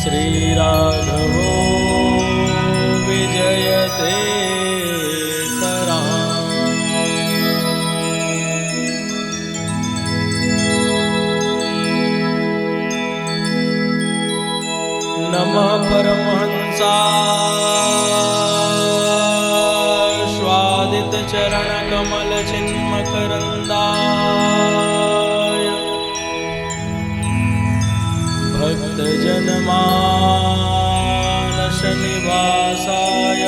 श्रीराघवो विजयते नमः परमहंसाय चरणकमलचिन्मकरन्दाय भक्तजनमानसनिवासाय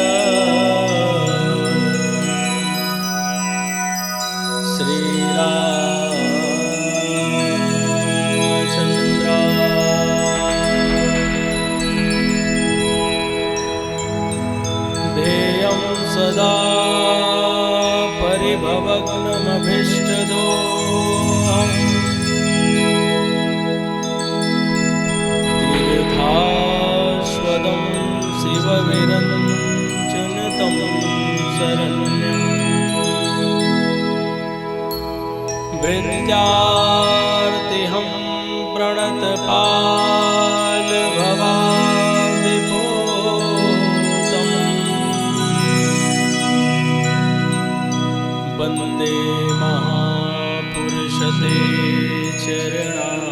सदा परिभवग्नमभीष्टदोहम् तीर्थास्पदं शिवविरञ्चनुतं शरण्यम् भृत्यार्तिहं प्रणतपालभवादिपो वन्दे महापुरुषते चरणारविन्दम्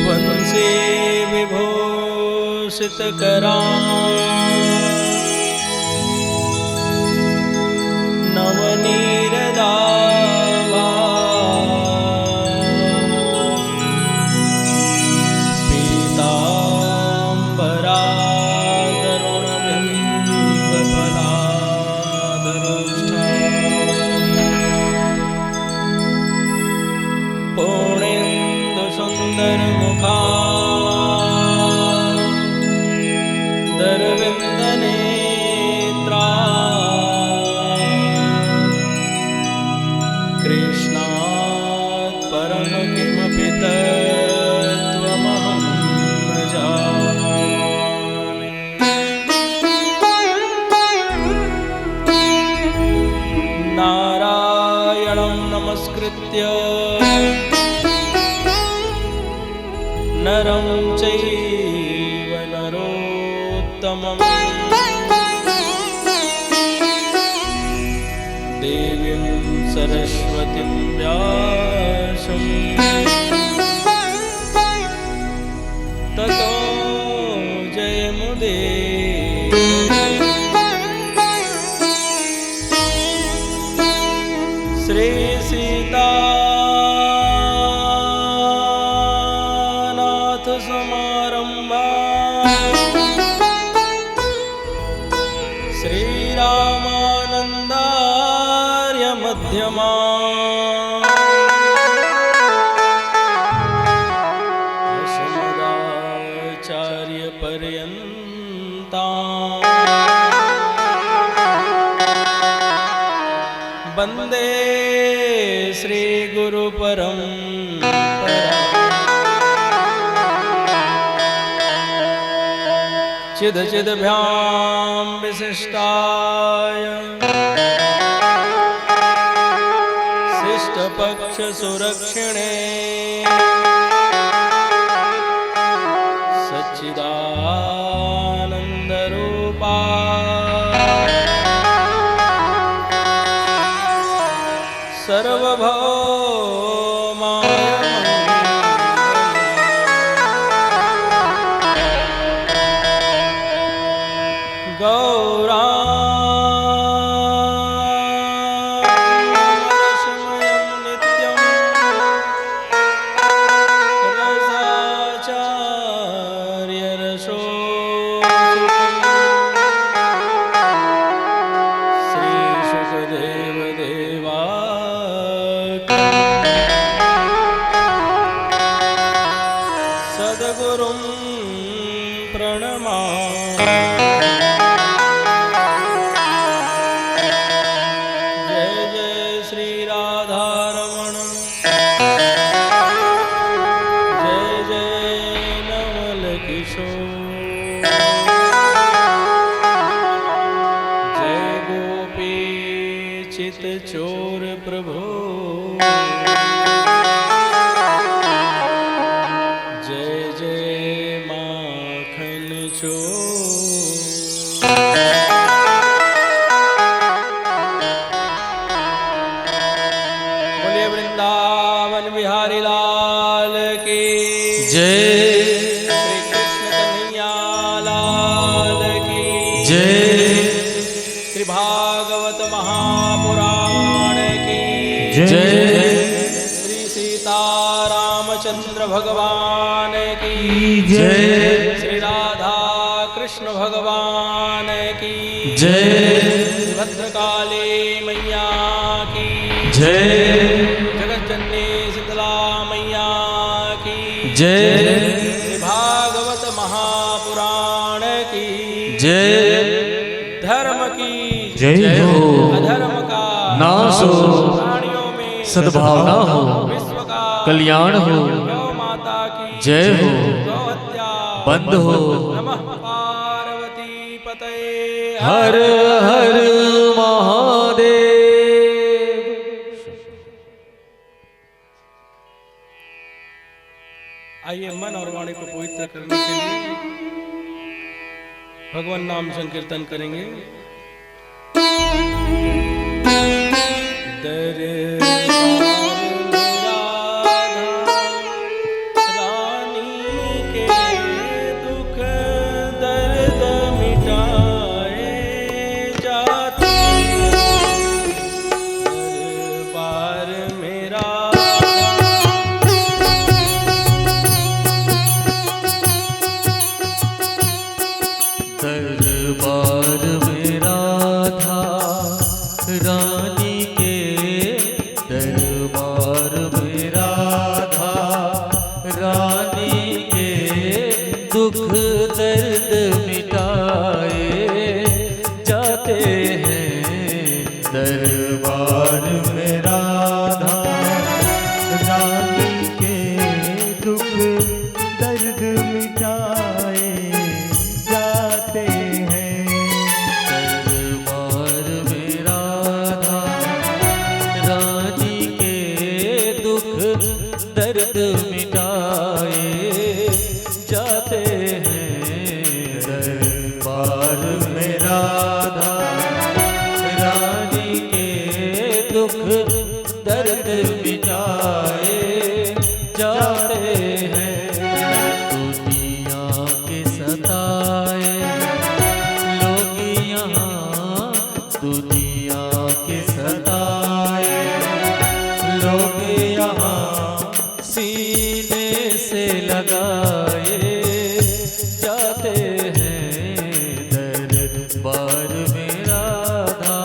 वंशे विभूषितकरान् दरविन्दनेत्रा कृष्णात् परं किमपि तत्त्वमहं न जाने। नारायणं नमस्कृत्य नरं चैव नरोत्तमम् देवीं सरस्वतीं व्यासं ततो जयमुदीरये। श्री सीता समारंभा श्रीरामानन्दार्य मध्यमा अस्मदाचार्य पर्यन्ता वन्दे श्री गुरु परम्परा। चिदचिदभ्यां विशिष्टाय शिष्टपक्षसुरक्षिणे सच्चिदानन्दरूपाय सर्वभौमाय गौरामरसमयं नित्यं रसाचार्यरसोऽसुतं श्रीशुकदेवदेवाय चित चोर प्रभो। जय जय माखन चोर। बोलिए वृंदावन बिहारी लाल की जय। श्री कृष्ण कन्हैया लाल की जय। श्री भागवत महापुराण की जय। श्री सीतारामचंद्र भगवान की जय। श्री राधा कृष्ण भगवान की जय। श्री भद्रकाली मैया की जय। जगत जननी शीतला मैया की जय। श्री भागवत महापुराण की जय। धर्म की जय हो। अधर्म का नाश हो। प्राणियों में सद्भावना हो। विश्व का कल्याण हो। गौ माता की जय हो। गौ हत्या बंद हो। नमः पार्वती पतये हर हर महादेव। आइए मन और वाणी को पवित्र करने के लिए भगवान नाम संकीर्तन करेंगे। रानी के दुख दर्द मिटाए जाते दरबार मेरा। दरबार मेरा था रानी के, दरबार मेरा था रानी के, दुख दर्द मिटाए जाते हैं। दरबार मेरा था रानी के, दुख दर्द मिटाए जाते हैं। दरबार मेरा था रानी के, दुख दर्द मिटाए जाते हैं। दरबार मेरा था रानी के, दुख दर्द मिटाए जाते हैं। दुनिया के सताए लोग यहाँ, दुनिया के सताए लोग यहाँ, सीने से लगाए जाते हैं। दरबार मेरा था।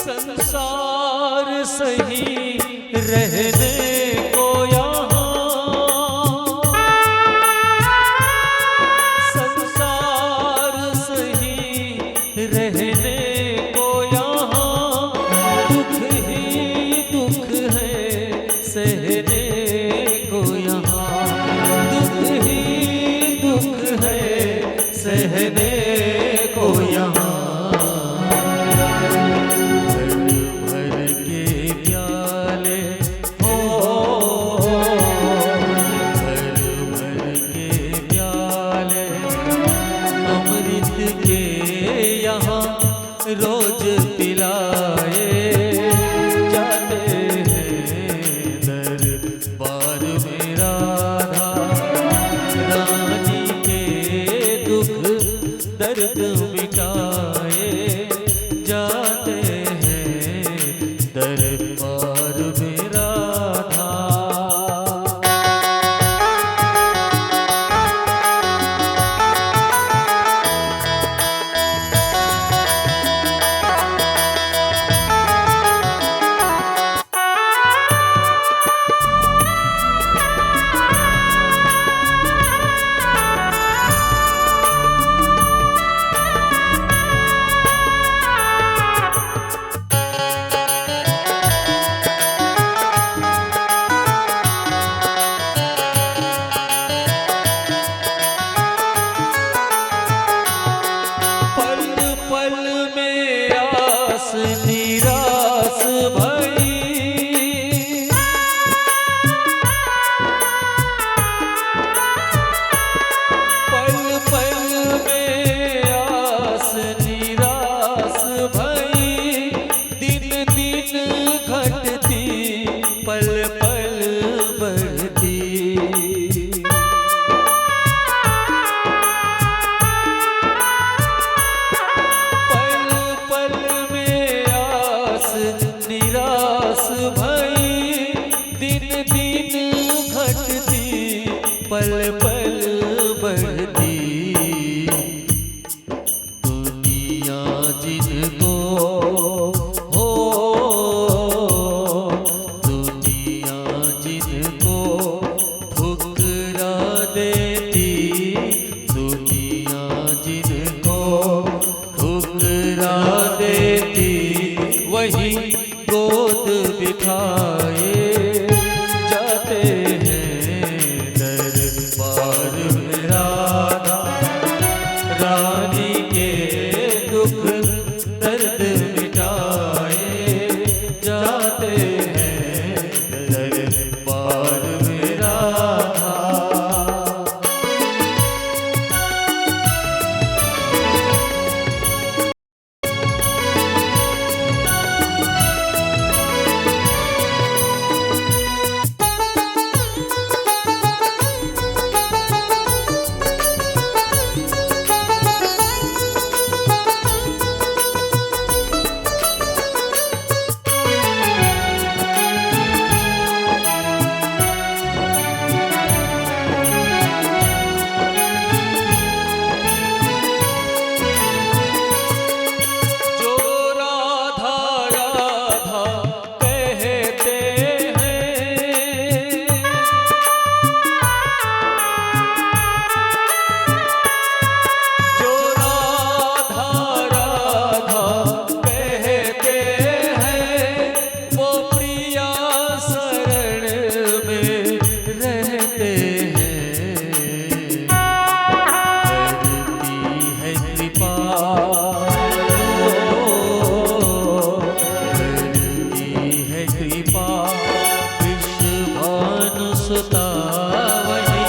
संसार सही रहने को यहाँ, संसार सही रहने को यहाँ, दुख ही दुख है सहने को यहाँ, दुख ही दुख है सहने को यहाँ। रोज पिलाए जाते हैं। सुता वही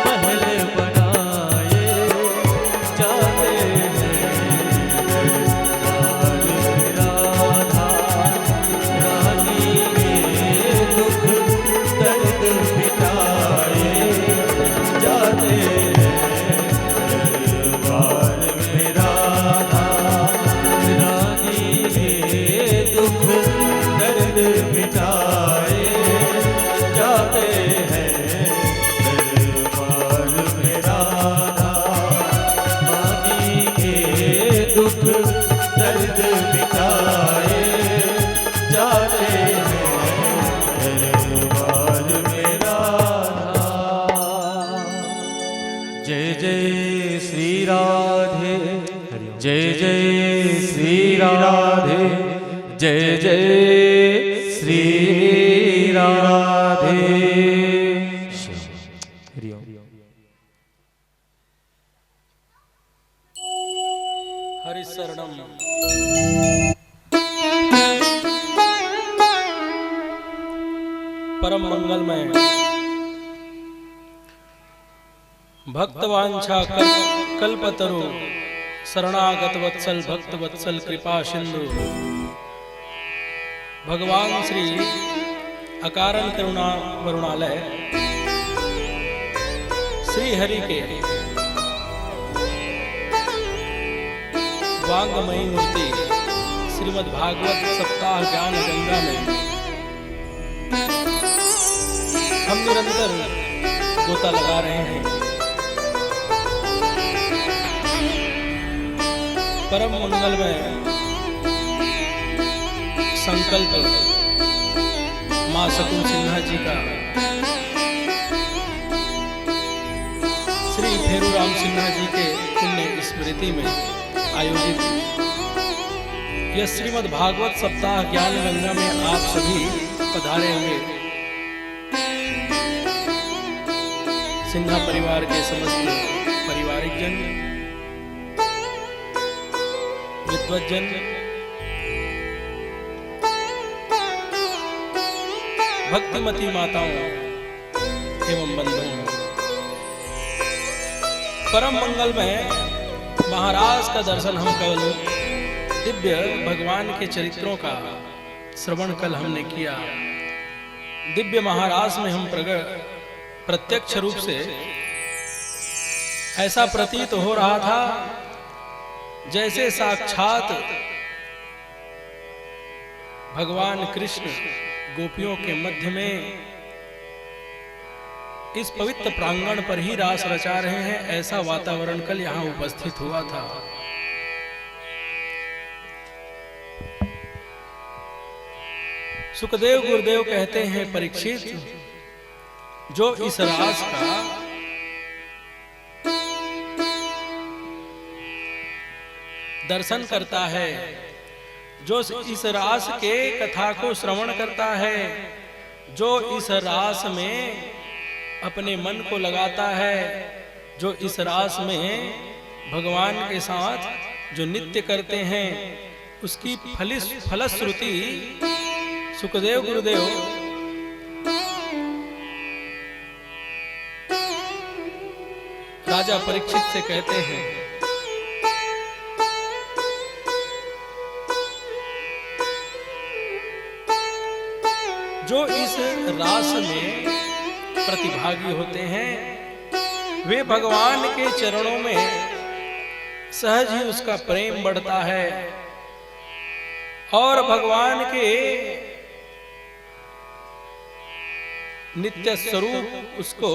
महल बनाए जाते हैं। दरबार में राधा रानी के दुख दर्द मिटाए जाते हैं। दरबार में राधा रानी के दुख दर्द मिटाए जाते हैं। दरबार में राधा रानी के दुख दर्द मिटाए जाते हैं। दरबार में राधा। जय जय श्री राधे, जय जय श्री राधे, जय जय श्री राधे। हरि शरणम। परम मंगलमय भक्तवांछा कल्पतरु शरणागत वत्सल भक्त वत्सल कृपा सिंधु भगवान श्री अकारण करुणा वरुणालय श्री हरि के वांगमयी मूर्ति श्रीमद् भागवत सप्ताह ज्ञान गंगा में हम निरंतर गोता लगा रहे हैं। परम मंगलमय संकल्प मां शकुन सिन्हा जी का श्री फेरूराम सिन्हा जी के पुण्य स्मृति में आयोजित यह श्रीमद् भागवत सप्ताह ज्ञान गंगा में आप सभी पधारे हुए सिन्हा परिवार के समस्त पारिवारिक जन, विद्वज्जन, भक्तिमती माताओं एवं बंधुओं, परम मंगलमय महाराज का दर्शन हम केवल दिव्य भगवान के चरित्रों का श्रवण कल हमने किया। दिव्य महाराज में हम प्रत्यक्ष रूप से ऐसा प्रतीत हो रहा था जैसे साक्षात भगवान कृष्ण गोपियों के मध्य में इस पवित्र प्रांगण पर ही रास रचा रहे हैं, ऐसा वातावरण कल यहां उपस्थित हुआ था। सुखदेव गुरुदेव कहते हैं, परीक्षित, जो इस रास का दर्शन करता है, जो इस रास के कथा को श्रवण करता है, जो इस रास में अपने मन को लगाता है, जो इस रास में भगवान के साथ जो नित्य करते हैं, उसकी फलश्रुति सुखदेव गुरुदेव राजा परीक्षित से कहते हैं, जो इस रास में प्रतिभागी होते हैं वे भगवान के चरणों में सहज ही उसका प्रेम बढ़ता है और भगवान के नित्य स्वरूप उसको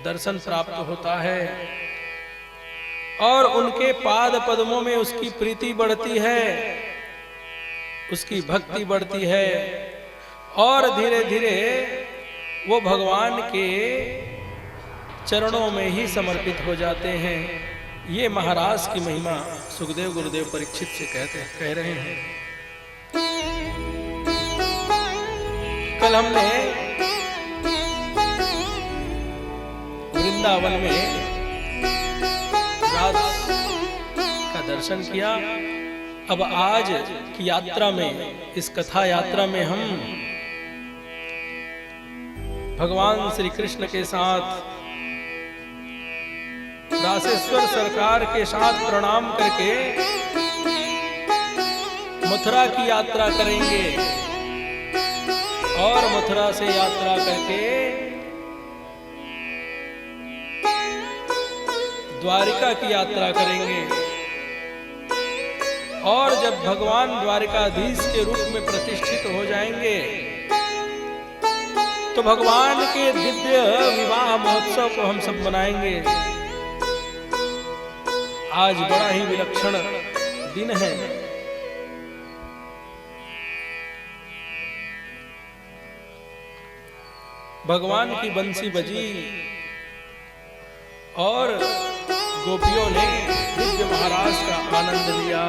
दर्शन प्राप्त होता है और उनके पाद पद्मों में उसकी प्रीति बढ़ती है, उसकी भक्ति बढ़ती है और धीरे धीरे वो भगवान के चरणों में ही समर्पित हो जाते हैं। ये महाराज की महिमा सुखदेव गुरुदेव परीक्षित से कह रहे हैं। कल हमने वृंदावन में रात का दर्शन किया। अब आज की यात्रा में, इस कथा यात्रा में हम भगवान श्री कृष्ण के साथ रासेश्वर सरकार के साथ प्रणाम करके मथुरा की यात्रा करेंगे और मथुरा से यात्रा करके द्वारिका की यात्रा करेंगे। और जब भगवान द्वारिकाधीश के रूप में प्रतिष्ठित हो जाएंगे तो भगवान के दिव्य विवाह महोत्सव को हम सब मनाएंगे। आज बड़ा ही विलक्षण दिन है। भगवान की बंसी बजी और गोपियों ने दिव्य महाराज का आनंद लिया।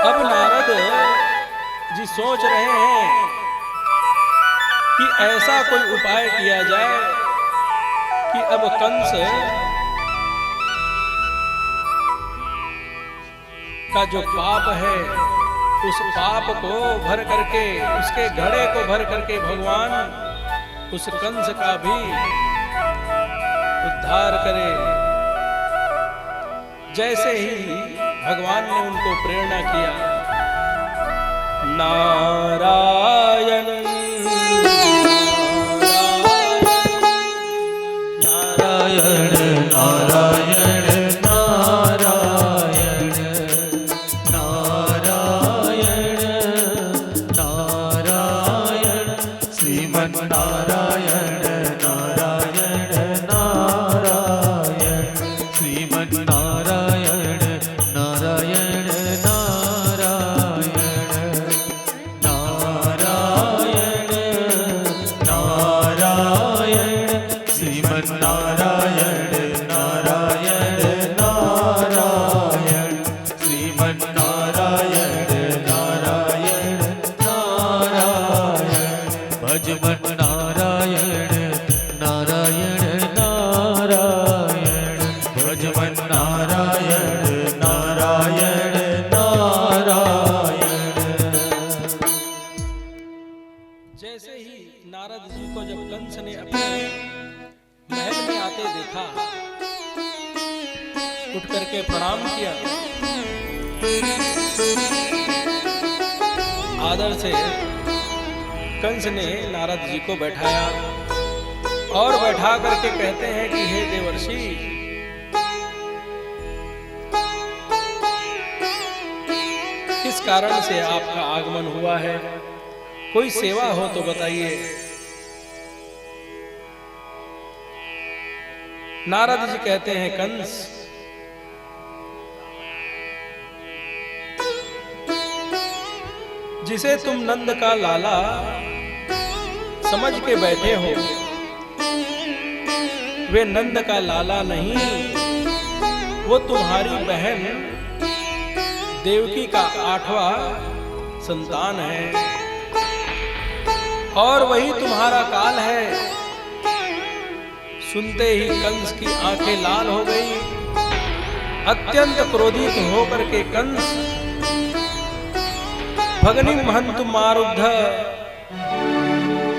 अब नारद जी सोच रहे हैं कि ऐसा कोई उपाय किया जाए कि अब कंस का जो पाप है उस पाप को भर करके, उसके घड़े को भर करके भगवान उस कंस का भी उद्धार करे। जैसे ही भगवान ने उनको प्रेरणा किया, नारायण नारायण नारायण नारायण नारायण नारायण श्रीमन्नारायण नारायण नारायण श्रीमन्नारायण नारायण नारायण नारायण नारायण श्रीमन्नारायण नारायण नारायण श्रीमन्नारायण नारायण नारायण भजमन नारायण नारायण नारायण भजमन नारायण नारायण नारायण। जैसे ही नारद जी को जब कंस ने अपने महल में आते देखा, उठ करके प्रणाम किया, आदर से कंस ने नारद जी को बैठाया और बैठा करके कहते हैं कि हे देवर्षि, किस कारण से आपका आगमन हुआ है? कोई सेवा हो तो बताइए। नारद जी कहते हैं, कंस, जिसे तुम नंद का लाला समझ के बैठे हो, वे नंद का लाला नहीं, वो तुम्हारी बहन देवकी का 8वां संतान है और वही तुम्हारा काल है। सुनते ही कंस की आंखें लाल हो गई। अत्यंत क्रोधित होकर के कंस भगनी महंत मारुद्ध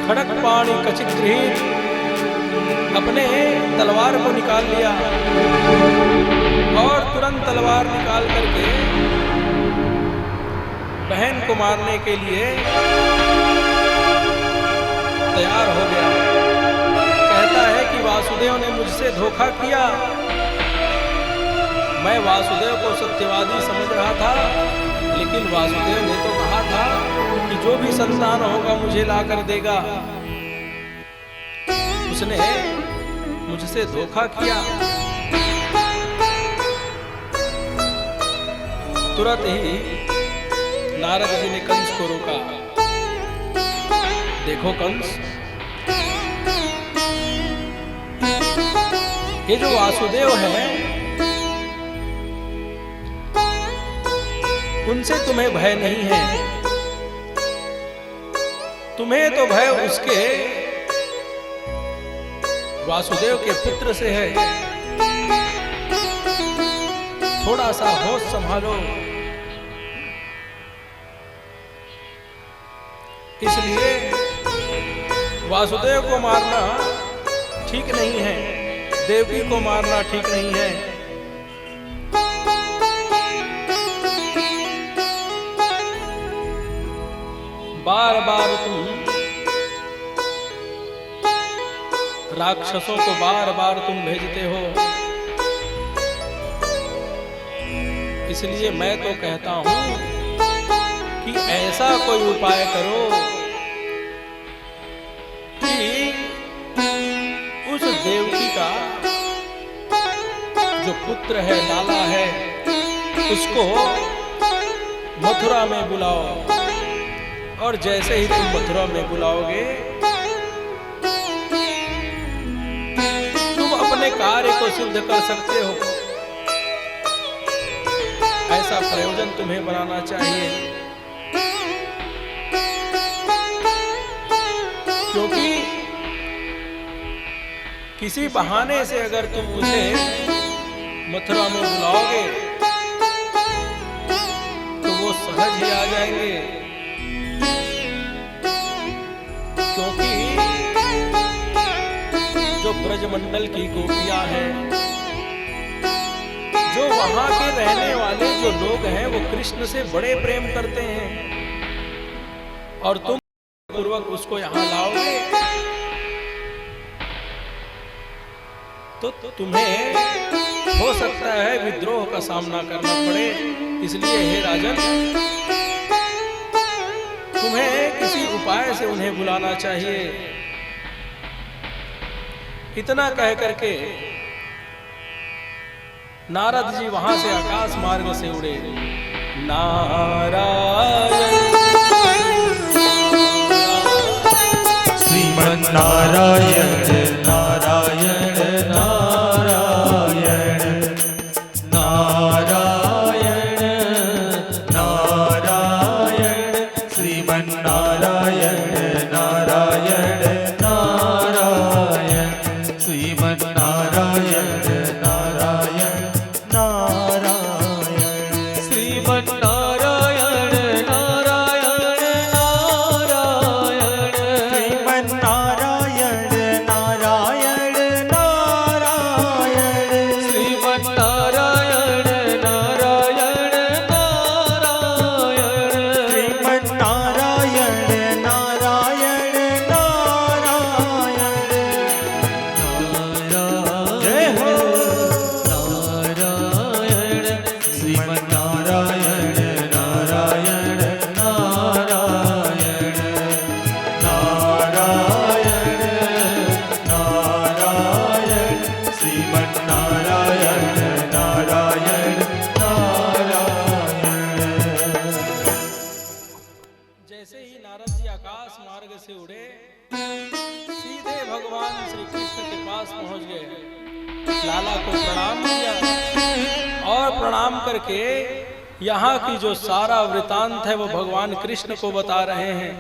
खड़क पाणी कचिगृहीत अपने तलवार को निकाल लिया और तुरंत तलवार निकाल करके बहन को मारने के लिए तैयार हो गया। कहता है कि वासुदेव ने मुझसे धोखा किया। मैं वासुदेव को सत्यवादी समझ रहा था, लेकिन वासुदेव ने तो कहा था कि जो भी संतान होगा मुझे ला कर देगा। उसने मुझसे धोखा किया। तुरंत ही नारद जी ने कंस को रोका। देखो कंस, ये जो वासुदेव है, उनसे तुम्हें भय नहीं है। तुम्हें तो भय उसके वासुदेव के पुत्र से है। थोड़ा सा होश संभालो। इसलिए वासुदेव को मारना ठीक नहीं है, देवकी को मारना ठीक नहीं है। बार बार तुम राक्षसों को बार बार तुम भेजते हो, इसलिए मैं तो कहता हूं कि ऐसा कोई उपाय करो कि उस देवकी का जो पुत्र है, लाला है, उसको मथुरा में बुलाओ। और जैसे ही तुम मथुरा में बुलाओगे, तुम अपने कार्य को सिद्ध कर सकते हो। ऐसा प्रयोजन तुम्हें बनाना चाहिए, क्योंकि किसी बहाने से अगर तुम उसे मथुरा में बुलाओगे तो वो सहज ही आ जाएंगे, क्योंकि जो ब्रजमंडल की गोपियां हैं, जो वहां के रहने वाले जो लोग हैं, वो कृष्ण से बड़े प्रेम करते हैं। और तुम पूर्वक उसको यहां लाओगे तो तुम्हें हो सकता है विद्रोह का सामना करना पड़े। इसलिए हे राजन, तुम्हें किसी उपाय से उन्हें बुलाना चाहिए। इतना कह करके नारद जी वहां से आकाश मार्ग से उड़े। नारायण श्रीमन्नारायण नारायण नारायण नारायण नारायण श्रीमन्नारायण नारायण नारायण श्रीमन्नारायण नारायण नारायण श्रीमन्नारायण नारायण नारायण श्रीमन्नारायण नारायण नारायण श्रीमन्नारायण नारायण नारायण श्रीमन्नारायण नारायण नारायण जय हो नारायण श्रीमन्नारायण नारायण नारायण नारायण नारायण श्रीमन्नारायण नारायण नारायण। जैसे ही नारद जी आकाश मार्ग से उड़े, सीधे भगवान श्री कृष्ण के पास पहुंच गए। लाला को प्रणाम किया और प्रणाम करके यहाँ की जो सारा वृतांत है वो भगवान कृष्ण को बता रहे हैं।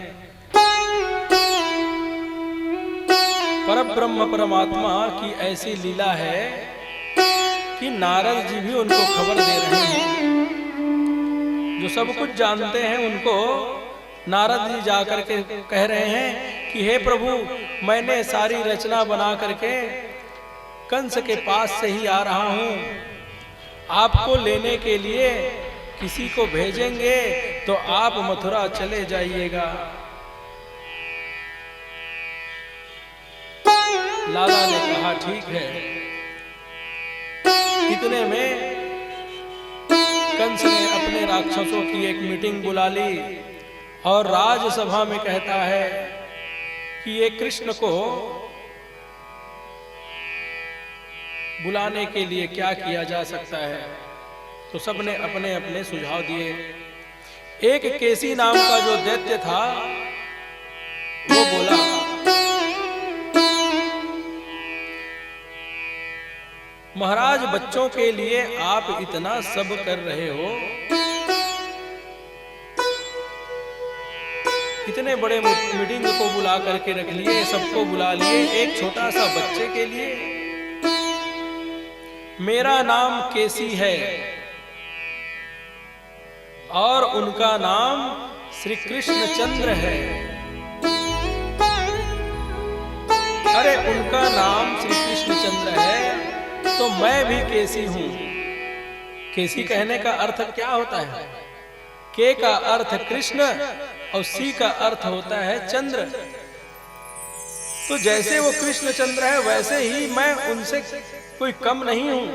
परब्रह्म परमात्मा की ऐसी लीला है कि नारद जी भी उनको खबर दे रहे हैं। जो सब कुछ जानते हैं उनको नारद जी जाकर के कह रहे हैं कि हे प्रभु, मैंने सारी रचना बना करके कंस के पास से ही आ रहा हूं। आपको लेने के लिए किसी को भेजेंगे तो आप मथुरा चले जाइएगा। लाला ने कहा ठीक है। इतने में कंस ने अपने राक्षसों की एक मीटिंग बुला ली और राजसभा में कहता है कि ये कृष्ण को बुलाने के लिए क्या किया जा सकता है। तो सबने अपने अपने सुझाव दिए। एक केसी नाम का जो दैत्य था वो बोला, महाराज, बच्चों के लिए आप इतना सब कर रहे हो, इतने बड़े मीटिंग को बुला करके रख लिए, सबको बुला लिए, एक छोटा सा बच्चे के लिए। मेरा नाम केसी है और उनका नाम श्री कृष्ण चंद्र है। अरे उनका नाम श्री कृष्णचंद्र है तो मैं भी केसी हूं। केसी कहने का अर्थ क्या होता है? के का अर्थ कृष्ण और सी का अर्थ होता है चंद्र। तो जैसे वो कृष्ण चंद्र है वैसे ही मैं उनसे कोई कम नहीं हूं।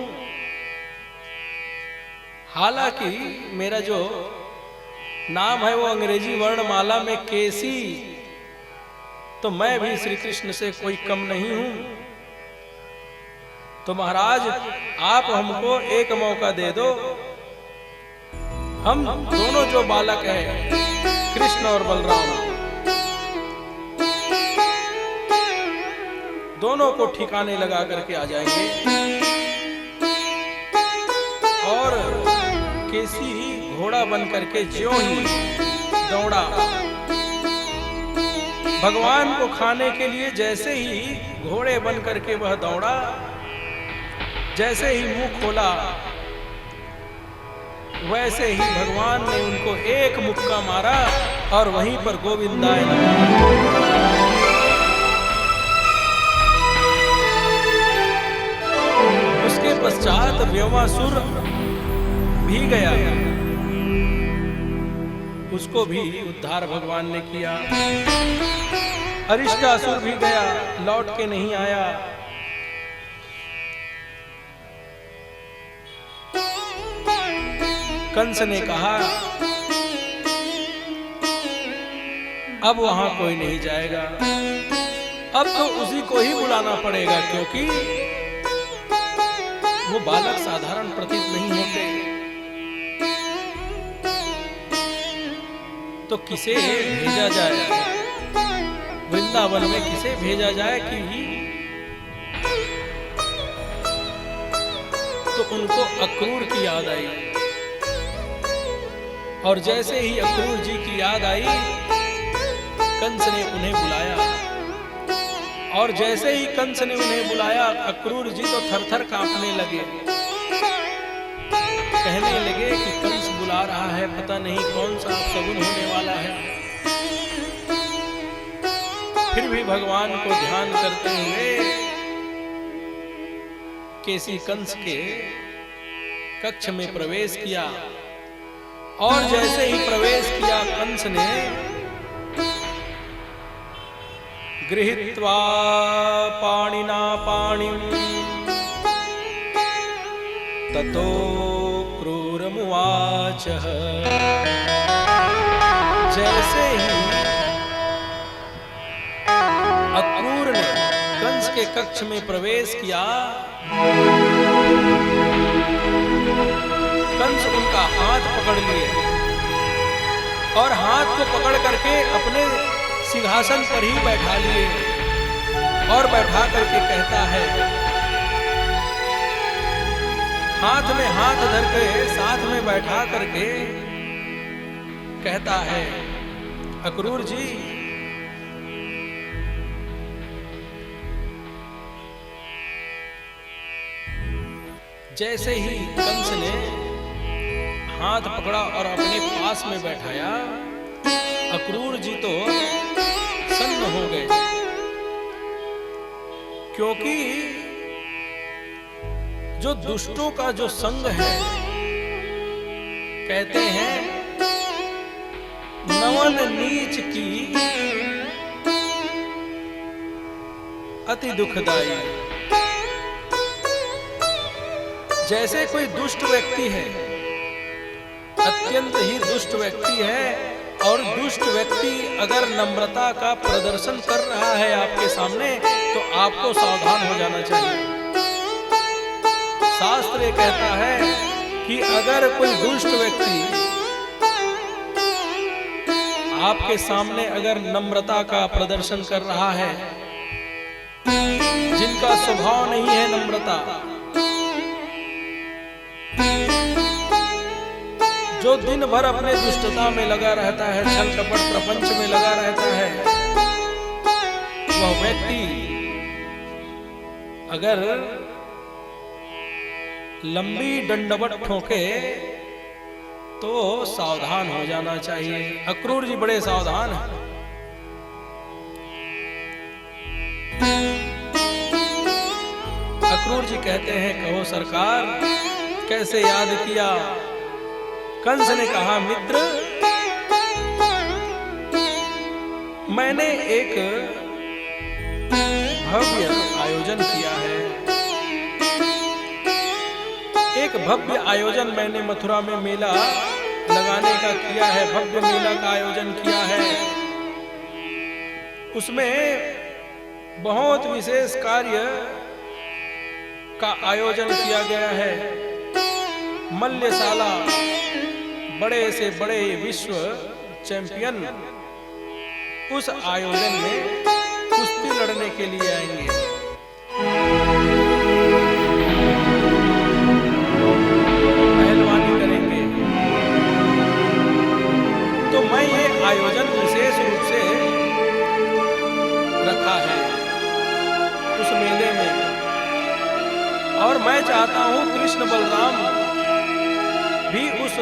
हालांकि मेरा जो नाम है वो अंग्रेजी वर्णमाला में केसी, तो मैं भी श्री कृष्ण से कोई कम नहीं हूं। तो महाराज आप हमको एक मौका दे दो, हम दोनों जो बालक हैं कृष्ण और बलराम, दोनों को ठिकाने लगा करके आ जाएंगे। और केसी घोड़ा बन करके ज्यों ही दौड़ा, भगवान को खाने के लिए जैसे ही घोड़े बन करके वह दौड़ा, जैसे ही मुंह खोला वैसे ही भगवान ने उनको एक मुक्का मारा और वहीं पर गोविंदाय नमः। उसके पश्चात व्योमासुर भी गया, उसको भी उद्धार भगवान ने किया। अरिष्टासुर भी गया, लौट के नहीं आया। कंस ने कहा अब वहां कोई नहीं जाएगा, अब तो उसी को ही बुलाना पड़ेगा, क्योंकि वो बालक साधारण प्रतीत नहीं होते। तो किसे भेजा जाए, वृंदावन में किसे भेजा जाए कि तो उनको अक्रूर की याद आई। और जैसे ही अक्रूर जी की याद आई, कंस ने उन्हें बुलाया। और जैसे ही कंस ने उन्हें बुलाया, अक्रूर जी तो थरथर कांपने लगे। कहने लगे कि कंस बुला रहा है, पता नहीं कौन सा शगुन होने वाला है। फिर भी भगवान को ध्यान करते हुए केसी कंस के कक्ष में प्रवेश किया। और जैसे ही प्रवेश किया, कंस ने गृहीत्वा पाणिना पाणिं ततो क्रूरमुवाच। जैसे ही अक्रूर ने कंस के कक्ष में प्रवेश किया, कंस उनका हाथ पकड़ लिए और हाथ को पकड़ करके अपने सिंहासन पर ही बैठा लिए। और बैठा करके कहता है, हाथ में हाथ धर के साथ में बैठा करके कहता है, अक्रूर जी जैसे ही कंस ने हाथ पकड़ा और अपने पास में बैठाया, अक्रूर जी तो सन्न हो गए, क्योंकि जो दुष्टों का जो संग है, कहते हैं नवन नीच की अति दुखदाई। जैसे कोई दुष्ट व्यक्ति है, अत्यंत ही दुष्ट व्यक्ति है, और दुष्ट व्यक्ति अगर नम्रता का प्रदर्शन कर रहा है आपके सामने, तो आपको सावधान हो जाना चाहिए। शास्त्र ये कहता है कि अगर कोई दुष्ट व्यक्ति आपके सामने अगर नम्रता का प्रदर्शन कर रहा है, जिनका स्वभाव नहीं है नम्रता, जो दिन भर अपने दुष्टता में लगा रहता है, छल कपट प्रपंच में लगा रहता है, वह व्यक्ति अगर लंबी दंडवत ठोके तो सावधान हो जाना चाहिए। अक्रूर जी बड़े सावधान हैं। अक्रूर जी कहते हैं, कहो सरकार कैसे याद किया। कंस ने कहा, मित्र मैंने एक भव्य आयोजन किया है, एक भव्य आयोजन मैंने मथुरा में मेला लगाने का किया है, भव्य मेला का आयोजन किया है। उसमें बहुत विशेष कार्य का आयोजन किया गया है। मल्लशाला, बड़े से बड़े विश्व चैंपियन उस आयोजन में कुश्ती लड़ने के लिए आएंगे। पहलवानी करेंगे। तो मैं ये आयोजन विशेष रूप से रखा है उस मेले में, और मैं चाहता हूं कृष्ण बलराम भी उस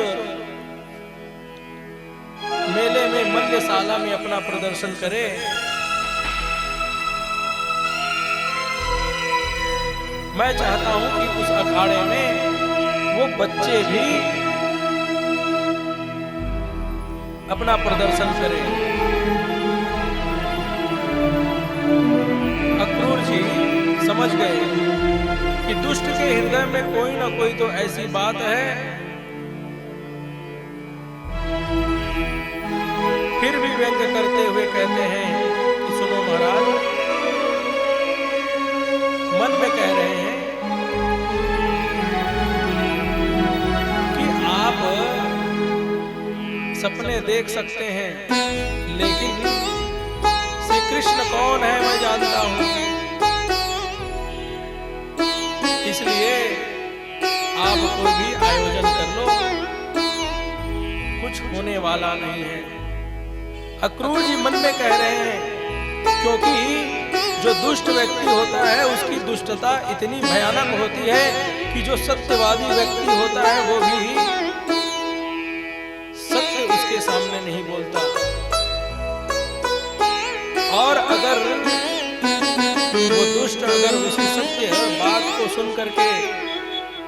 मेले में, मल्लशाला में अपना प्रदर्शन करे। मैं चाहता हूं कि उस अखाड़े में वो बच्चे भी अपना प्रदर्शन करें। अक्रूर जी समझ गए कि दुष्ट के हृदय में कोई ना कोई तो ऐसी बात है, फिर भी व्यंग करते हुए कहते हैं कि सुनो महाराज, मन में कह रहे हैं कि आप सपने देख सकते हैं, लेकिन श्री कृष्ण कौन है मैं जानता हूं, इसलिए आप कोई भी आयोजन कर लो, कुछ होने वाला नहीं है। अक्रूर जी मन में कह रहे हैं, क्योंकि जो दुष्ट व्यक्ति होता है उसकी दुष्टता इतनी भयानक होती है कि जो सत्यवादी व्यक्ति होता है वो भी सत्य उसके सामने नहीं बोलता। और अगर वो दुष्ट अगर उसी सत्य बात को सुन करके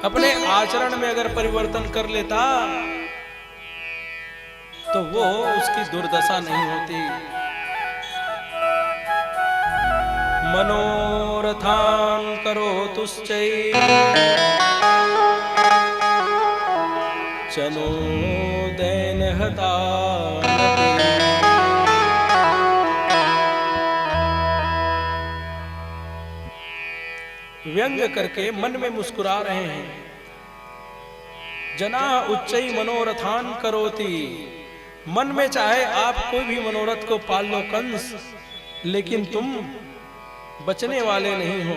अपने आचरण में अगर परिवर्तन कर लेता तो वो उसकी दुर्दशा नहीं होती। मनोरथान करोतुश्चैव चनोदेन हतानपि। व्यंग करके मन में मुस्कुरा रहे हैं। जना उच्चै मनोरथान करोति, मन में चाहे आप कोई भी मनोरथ को पाल लो कंस, लेकिन तुम बचने वाले नहीं हो।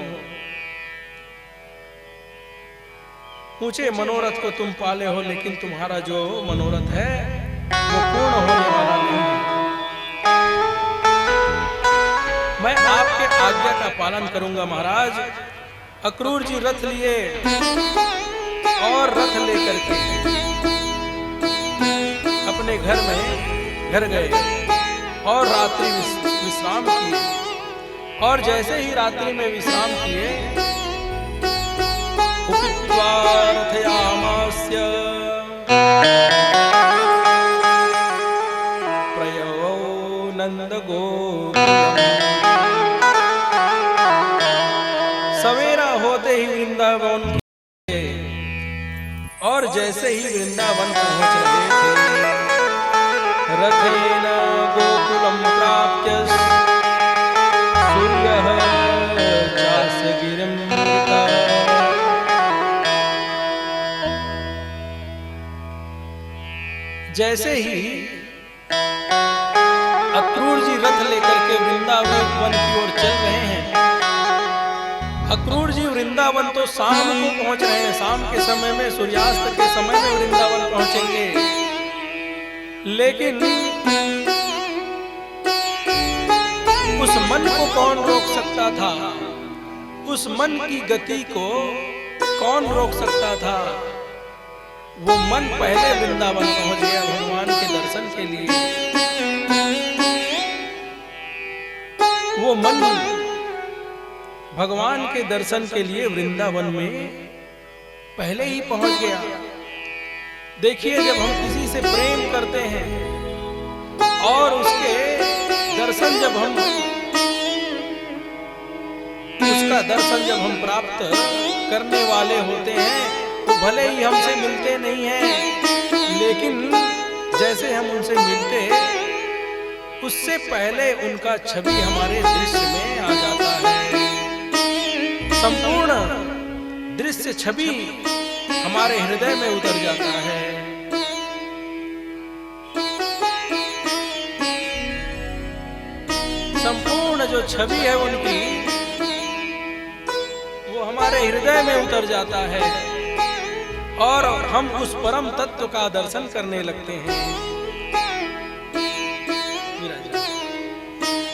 ऊंचे मनोरथ को तुम पाले हो, लेकिन तुम्हारा जो मनोरथ है वो पूर्ण होने वाला नहीं है। मैं आपके आज्ञा का पालन करूंगा महाराज। अक्रूर जी रथ लिए और रथ लेकर के अपने घर गए और रात्रि विश्राम किए। और जैसे ही रात्रि में विश्राम किए, उपित्वा रथयामास्य प्रयवौ नंदगोकुलम्। सवेरा होते ही वृंदावन के, और जैसे ही वृंदावन पहुंच रहे थे, रथेन गोकुलम प्राप्य सूर्यः चास्य गिरिं वृता। जैसे ही अक्रूर जी रथ लेकर के वृंदावन की ओर चल रहे हैं, अक्रूर जी वृंदावन तो शाम को पहुंच रहे हैं, शाम के समय में, सूर्यास्त के समय में वृंदावन पहुंचेंगे। लेकिन उस मन को कौन रोक सकता था? उस मन की गति को कौन रोक सकता था? वो मन पहले वृंदावन पहुंच गया भगवान के दर्शन के लिए। वो मन भगवान के दर्शन के लिए वृंदावन में पहले ही पहुंच गया। देखिए, जब हम किसी से प्रेम करते हैं और उसके दर्शन जब हम उसका दर्शन जब हम प्राप्त करने वाले होते हैं तो भले ही हमसे मिलते नहीं हैं, लेकिन जैसे हम उनसे मिलते उससे पहले उनका छवि हमारे दृश्य में आ जाता है। संपूर्ण दृश्य छवि हमारे हृदय में उतर जाता है। संपूर्ण जो छवि है उनकी वो हमारे हृदय में उतर जाता है और हम उस परम तत्व का दर्शन करने लगते हैं।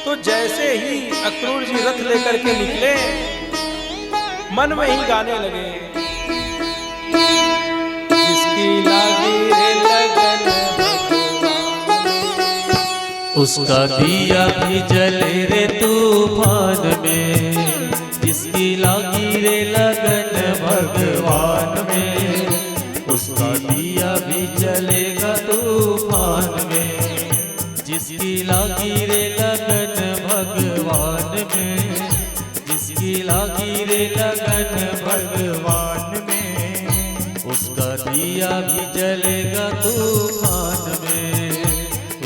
तो जैसे ही अक्रूर जी रथ लेकर के निकले, मन में ही गाने लगे, जिसकी लागी रे लगन उसका दिया भी जले रे तूफान में, जिसकी लागी रे लगन भगवान में, उसका दिया भी जलेगा तूफान में, जिसकी लागी रे लगन भगवान में, जिसकी लागी रे लगन भगवान में, उसका दिया भी जलेगा तूफान में,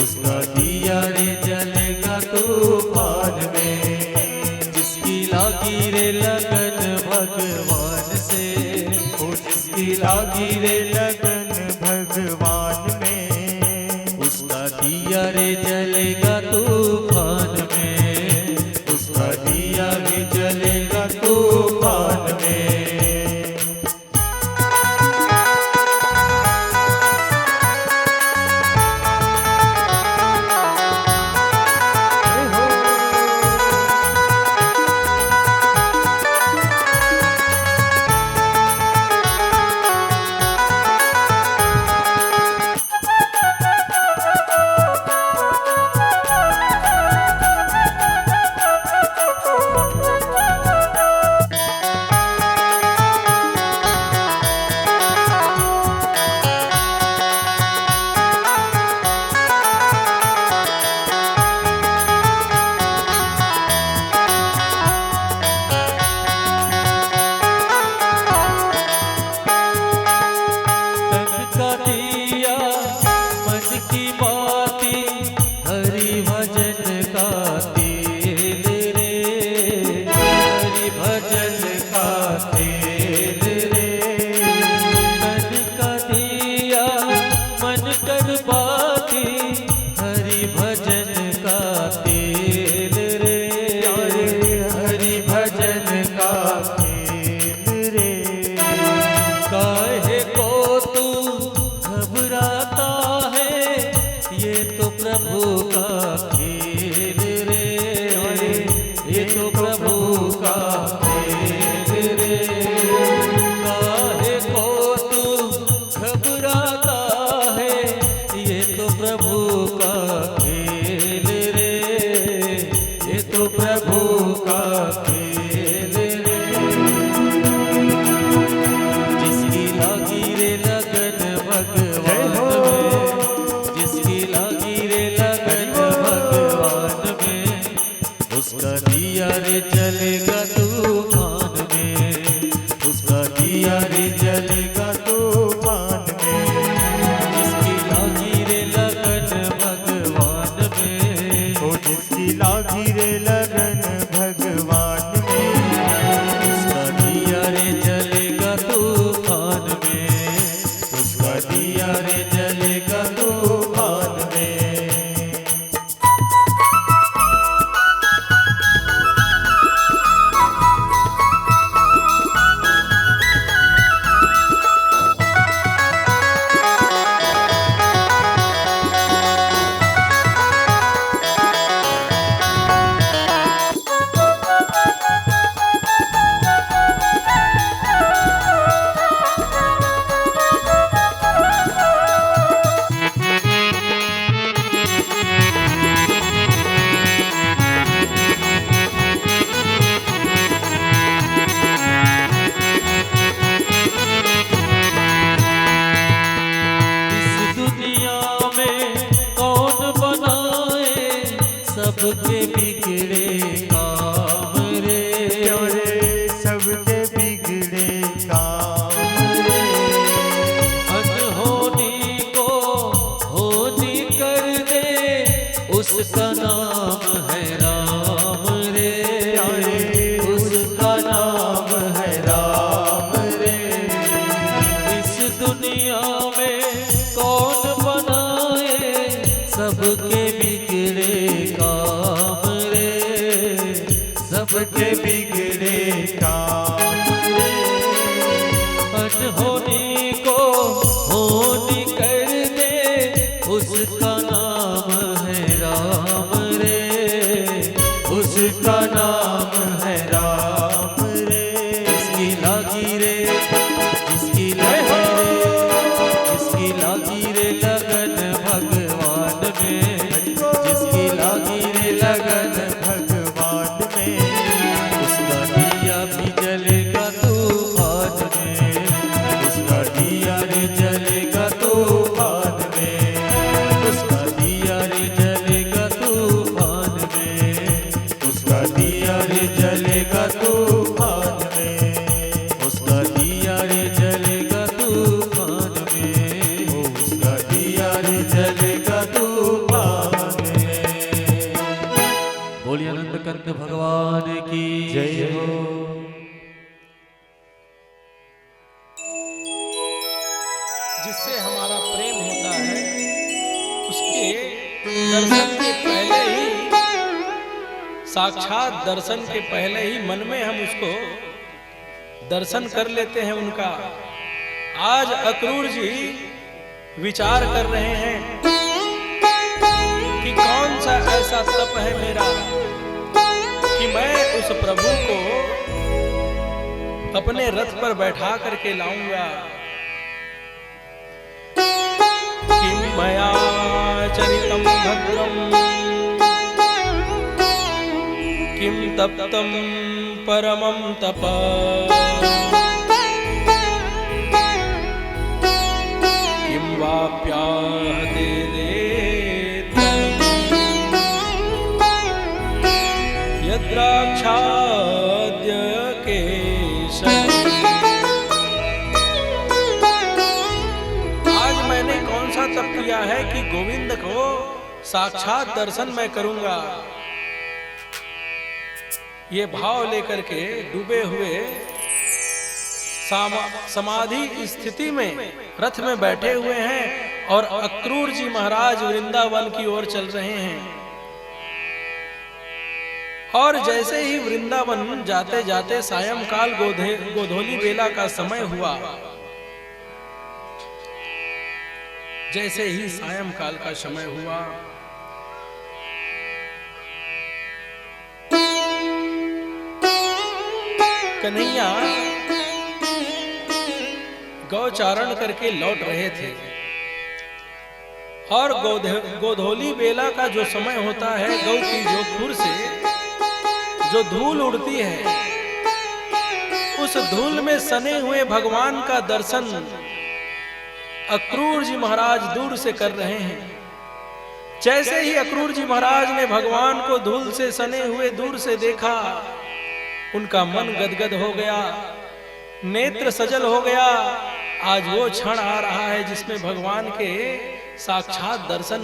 उसका दिया रे जलेगा तूफान में, जिसकी लागी रे लगन भगवान से, ओ जिसकी लागी रे लगन भगवान में, उसका दिया रे जलेगा तूफान में, उसका दिया भी जलेगा तूफान में। बिगड़े काम रे, प्यारे सबके बिगड़े काम रे। अनहोनी को होनी कर दे, उसका नाम है राम रे, उसका नाम है राम रे। इस दुनिया में कौन बनाए सबके बिगड़े काम रे, सबके बिगड़े काम रे। अनहोनी को होनी कर दे, उसका नाम है राम रे, उसका नाम है राम रे। जिसकी लागी रे, जिसकी लागी रे, जिसकी लागी रे लगन भगवान में, जिसकी लागी रे लगन भगवान में, उसका दिया भी जलेगा तूफान में, उसका दिया रे जलेगा तूफान में, उसका दिया रे जलेगा तूफान में, उसका दिया रे जलेगा तूफान में, उसका दिया रे जलेगा तूफान में, उसका दिया रे जलेगा तूफान में। बोलिए आनंद कंद भगवान की जय हो। जिससे हमारा प्रेम होता है उसके दर्शन के पहले ही, साक्षात दर्शन के पहले ही मन में हम उसको दर्शन कर लेते हैं उनका। आज अक्रूर जी विचार कर रहे हैं कि कौन सा ऐसा तप है मेरा कि मैं उस प्रभु को अपने रथ पर बैठा करके लाऊंगा। किम मया चरितम भद्रम, किम तप्तम परमं तप, किम वाप्याहते यद्राक्षाद्य केशव। आज मैंने कौन सा तप किया है कि गोविंद को साक्षात दर्शन मैं करूंगा। ये भाव लेकर के डूबे हुए समाधि स्थिति में रथ में बैठे हुए हैं और अक्रूर जी महाराज वृंदावन की ओर चल रहे हैं। और जैसे ही वृंदावन जाते जाते सायंकाल गोधूली बेला का समय हुआ, जैसे ही सायंकाल का समय हुआ, कन्हैया गौचारण करके लौट रहे थे और गोधूली बेला का जो समय होता है, गौ की जो खुर से जो धूल उड़ती है, उस धूल में सने हुए भगवान का दर्शन अक्रूर जी महाराज दूर से कर रहे हैं। जैसे ही अक्रूर जी महाराज ने भगवान को धूल से सने हुए दूर से देखा, उनका मन गदगद हो गया, नेत्र सजल हो गया। आज वो क्षण आ रहा है जिसमें भगवान के साक्षात दर्शन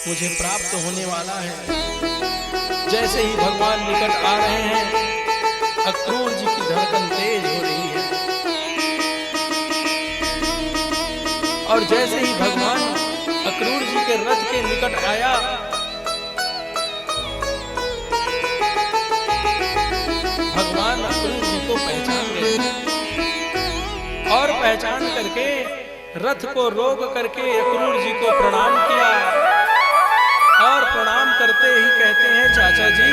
मुझे प्राप्त होने वाला है। जैसे ही भगवान निकट आ रहे हैं, अक्रूर जी की धड़कन तेज हो रही है और जैसे ही भगवान अक्रूर जी के रथ के निकट आया, भगवान अक्रूर जी को पहचान गए और पहचान करके रथ को रोक करके अक्रूर जी को प्रणाम किया और प्रणाम करते ही कहते हैं, चाचा जी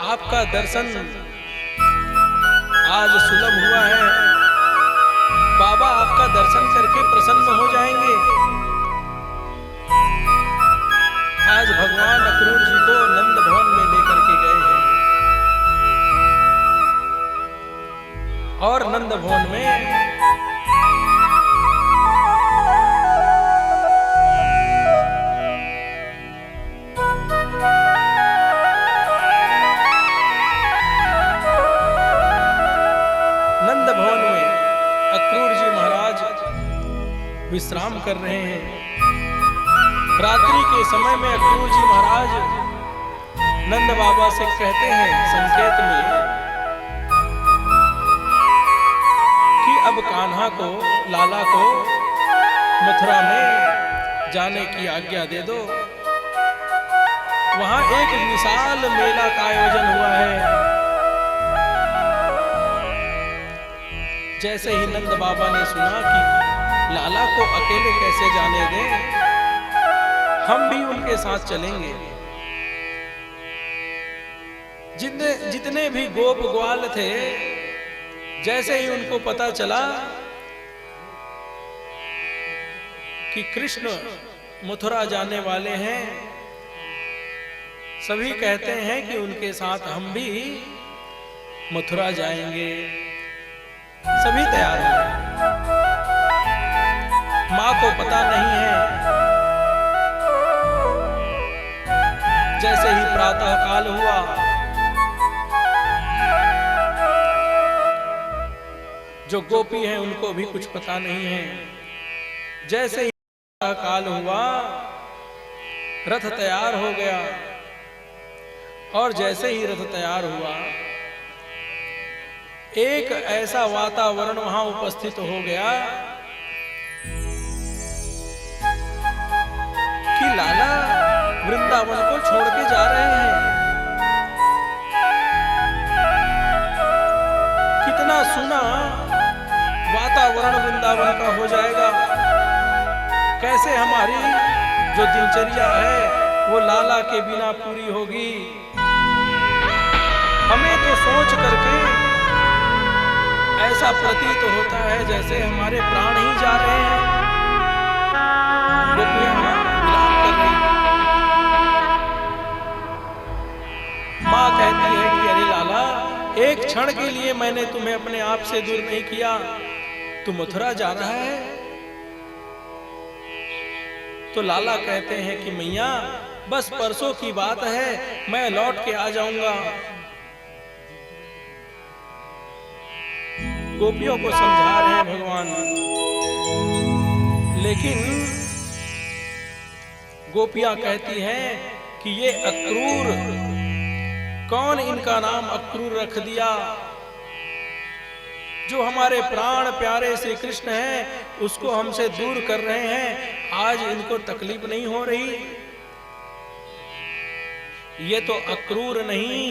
आपका दर्शन आज सुलभ हुआ है, बाबा आपका दर्शन करके प्रसन्न हो जाएंगे। आज भगवान अक्रूर जी को नंद भवन में लेकर के गए हैं और नंद भवन में कर रहे हैं। रात्रि के समय में अक्रूर जी महाराज नंद बाबा से कहते हैं संकेत में कि अब कान्हा को, लाला को मथुरा में जाने की आज्ञा दे दो। वहां एक विशाल मेला का आयोजन हुआ है। जैसे ही नंद बाबा ने सुना कि लाला को अकेले कैसे जाने दें, हम भी उनके साथ चलेंगे। जितने भी गोप ग्वाल थे, जैसे ही उनको पता चला कि कृष्ण मथुरा जाने वाले हैं, सभी कहते हैं कि उनके साथ हम भी मथुरा जाएंगे। सभी तैयार हैं। मां को पता नहीं है। जैसे ही प्रातः काल हुआ, जो गोपी हैं उनको भी कुछ पता नहीं है। जैसे ही प्रातः काल हुआ, रथ तैयार हो गया और जैसे ही रथ तैयार हुआ, एक ऐसा वातावरण वहां उपस्थित हो गया कि लाला वृंदावन को छोड़ के जा रहे हैं। कितना सुना वातावरण वृंदावन का हो जाएगा। कैसे हमारी जो दिनचर्या है वो लाला के बिना पूरी होगी। हमें तो सोच करके ऐसा प्रतीत होता है जैसे हमारे प्राण ही जा रहे हैं। गोपियां विलाप कर रही हैं। मां कहती है कि अरे लाला, एक क्षण के लिए मैंने तुम्हें अपने आप से दूर नहीं किया, तू मथुरा जा रहा है। तो लाला कहते हैं कि मैया बस परसों की बात है, मैं लौट के आ जाऊंगा। गोपियों को समझा रहे हैं भगवान, लेकिन गोपियां कहती हैं कि ये अक्रूर, कौन इनका नाम अक्रूर रख दिया? जो हमारे प्राण प्यारे श्री कृष्ण हैं उसको हमसे दूर कर रहे हैं। आज इनको तकलीफ नहीं हो रही? ये तो अक्रूर नहीं,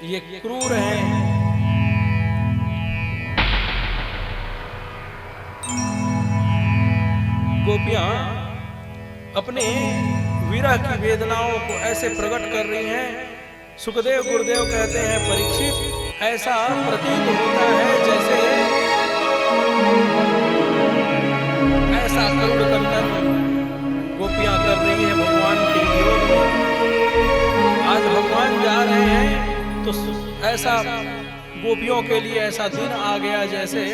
ये क्रूर है। गोपियां अपने विरह की वेदनाओं को ऐसे प्रकट कर रही हैं। सुखदेव गुरुदेव कहते हैं, परीक्षित, ऐसा प्रतीत होता है जैसे ऐसा करुण कंदन गोपियां कर रही हैं भगवान के विरोध में। आज भगवान जा रहे हैं तो ऐसा गोपियों के लिए ऐसा दिन आ गया जैसे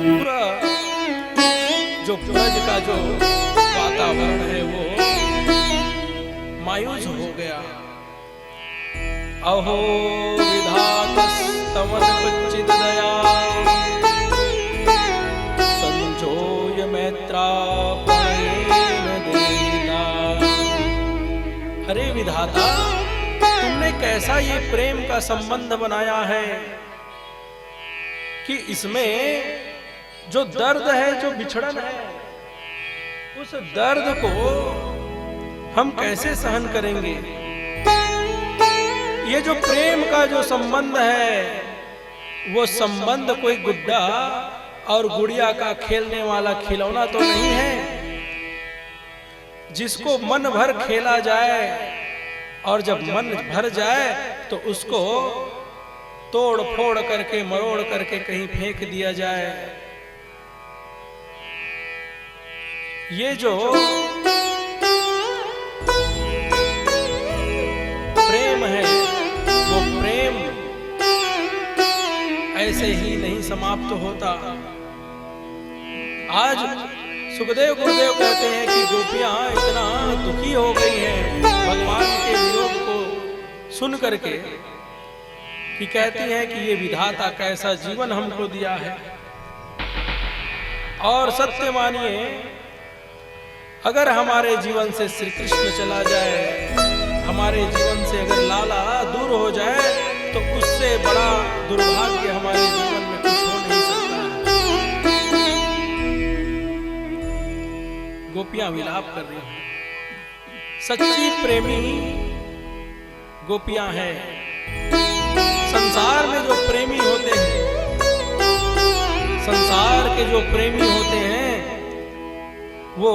पूरा जो ब्रज का जो वातावरण है वो मायूस हो गया। अहो विधातस्तमन कुचित दया संजोय मैत्रापणेन देहिना। अरे विधाता, तुमने कैसा ये प्रेम का संबंध बनाया है कि इसमें जो दर्द है, जो बिछड़न है, उस दर्द को हम कैसे सहन करेंगे? ये जो प्रेम का जो संबंध है, वो संबंध कोई गुड्डा और गुड़िया का खेलने वाला खिलौना तो नहीं है जिसको मन भर खेला जाए और जब मन भर जाए तो उसको तोड़ फोड़ करके, मरोड़ करके कहीं फेंक दिया जाए। ये जो प्रेम है, वो प्रेम ऐसे ही नहीं समाप्त होता। आज सुखदेव गुरुदेव कहते हैं कि गोपियां इतना दुखी हो गई हैं भगवान के वियोग को सुन करके कि कहती हैं कि ये विधाता कैसा जीवन हमको दिया है। और सत्य मानिए, अगर हमारे जीवन से श्री कृष्ण चला जाए, हमारे जीवन से अगर लाला दूर हो जाए, तो उससे बड़ा दुर्भाग्य हमारे जीवन में कुछ हो नहीं सकता है। गोपियां विलाप कर रही हैं। सच्ची प्रेमी गोपियां हैं। संसार में जो प्रेमी होते हैं, संसार के जो प्रेमी होते हैं, वो